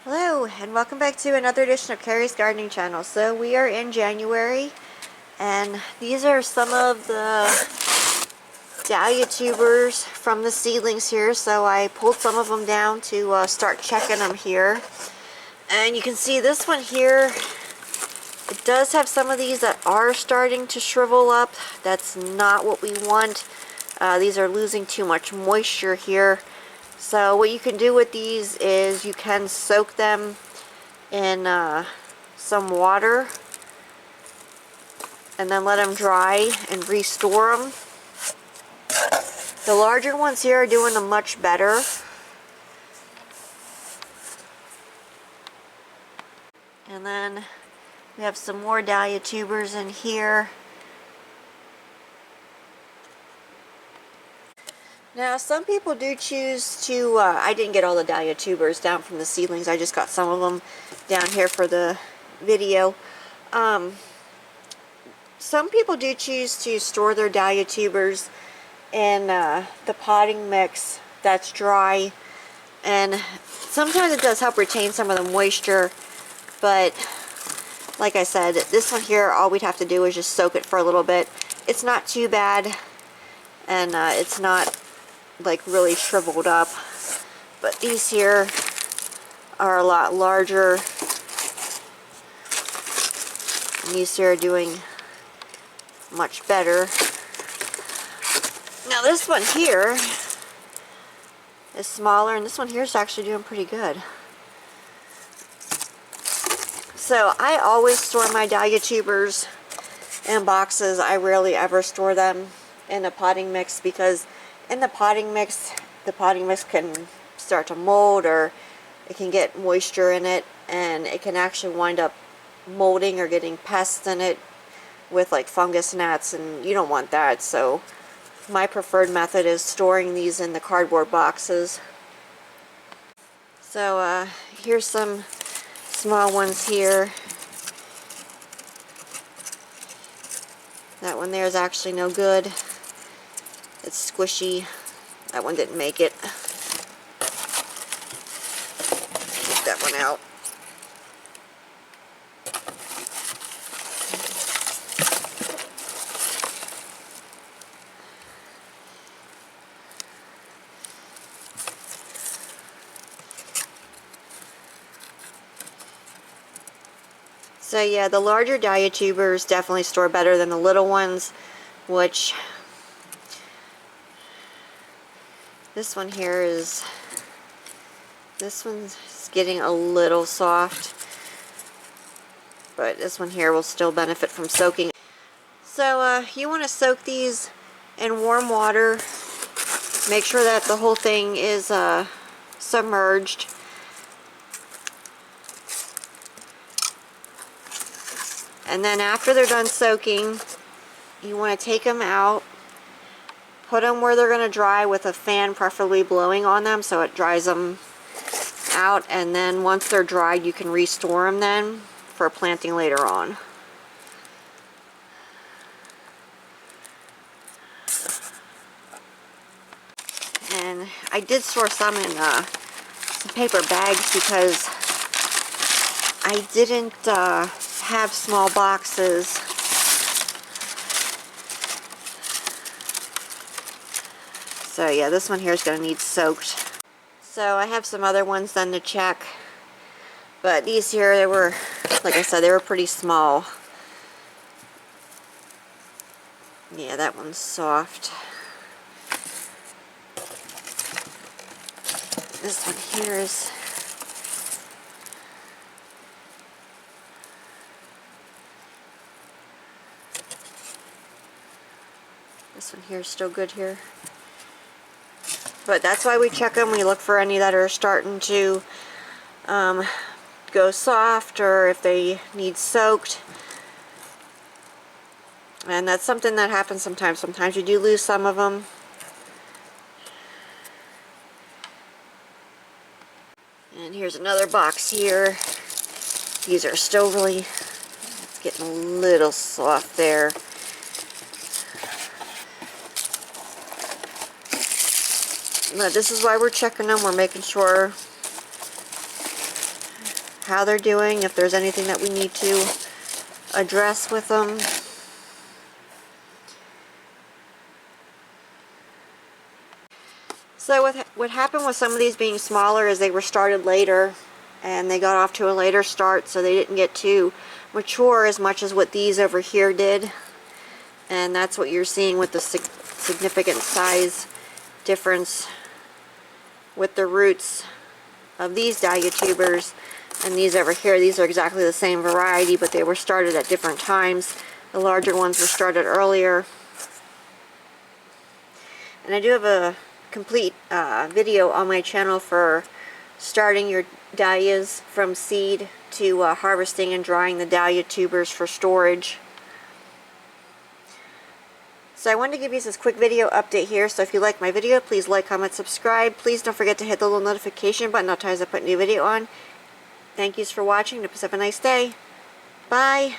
Hello, and welcome back to another edition of Carrie's Gardening Channel. So we are in January, and these are some of the dahlia tubers from the seedlings here. So I pulled some of them down to start checking them here. And you can see this one here, it does have some of these that are starting to shrivel up. That's not what we want. These are losing too much moisture here. So what you can do with these is you can soak them in some water and then let them dry and restore them. The larger ones here are doing them much better. And then we have some more dahlia tubers in here. Now some people do choose to, I didn't get all the dahlia tubers down from the seedlings, I just got some of them down here for the video. Some people do choose to store their dahlia tubers in the potting mix that's dry, and sometimes it does help retain some of the moisture, but like I said, this one here, all we'd have to do is just soak it for a little bit. It's not too bad, and it's not like really shriveled up, but these here are a lot larger, and these here are doing much better. Now this one here is smaller, and this one here is actually doing pretty good. So I always store my dahlia tubers in boxes. I rarely ever store them in a potting mix, because in the potting mix can start to mold, or it can get moisture in it, and it can actually wind up molding or getting pests in it with like fungus gnats, and you don't want that. So my preferred method is storing these in the cardboard boxes. So here's some small ones here. That one there is actually no good. It's squishy. That one didn't make it. Take that one out. So yeah, the larger dahlia tubers definitely store better than the little ones, which this one here is, this one's getting a little soft, but this one here will still benefit from soaking. So you want to soak these in warm water. Make sure that the whole thing is submerged. And then after they're done soaking, you want to take them out, put them where they're going to dry with a fan preferably blowing on them so it dries them out, and then once they're dried you can restore them then for planting later on. And I did store some in some paper bags because I didn't have small boxes. So yeah, this one here is going to need soaked. So I have some other ones then to check, but these here, they were, like I said, they were pretty small. Yeah, that one's soft. This one here is, this one here is still good here. But that's why we check them. We look for any that are starting to go soft, or if they need soaked. And that's something that happens sometimes. Sometimes you do lose some of them. And here's another box here. These are still really, it's getting a little soft there. But this is why we're checking them. We're making sure how they're doing, if there's anything that we need to address with them. So what happened with some of these being smaller is they were started later and they got off to a later start, so they didn't get too mature as much as what these over here did. And that's what you're seeing with the significant size difference with the roots of these dahlia tubers and these over here. These are exactly the same variety, but they were started at different times. The larger ones were started earlier. And I do have a complete video on my channel for starting your dahlias from seed to harvesting and drying the dahlia tubers for storage. So I wanted to give you this quick video update here. So if you like my video, please like, comment, subscribe. Please don't forget to hit the little notification button. I'll tell you as I put a new video on. Thank yous for watching. Have a nice day. Bye.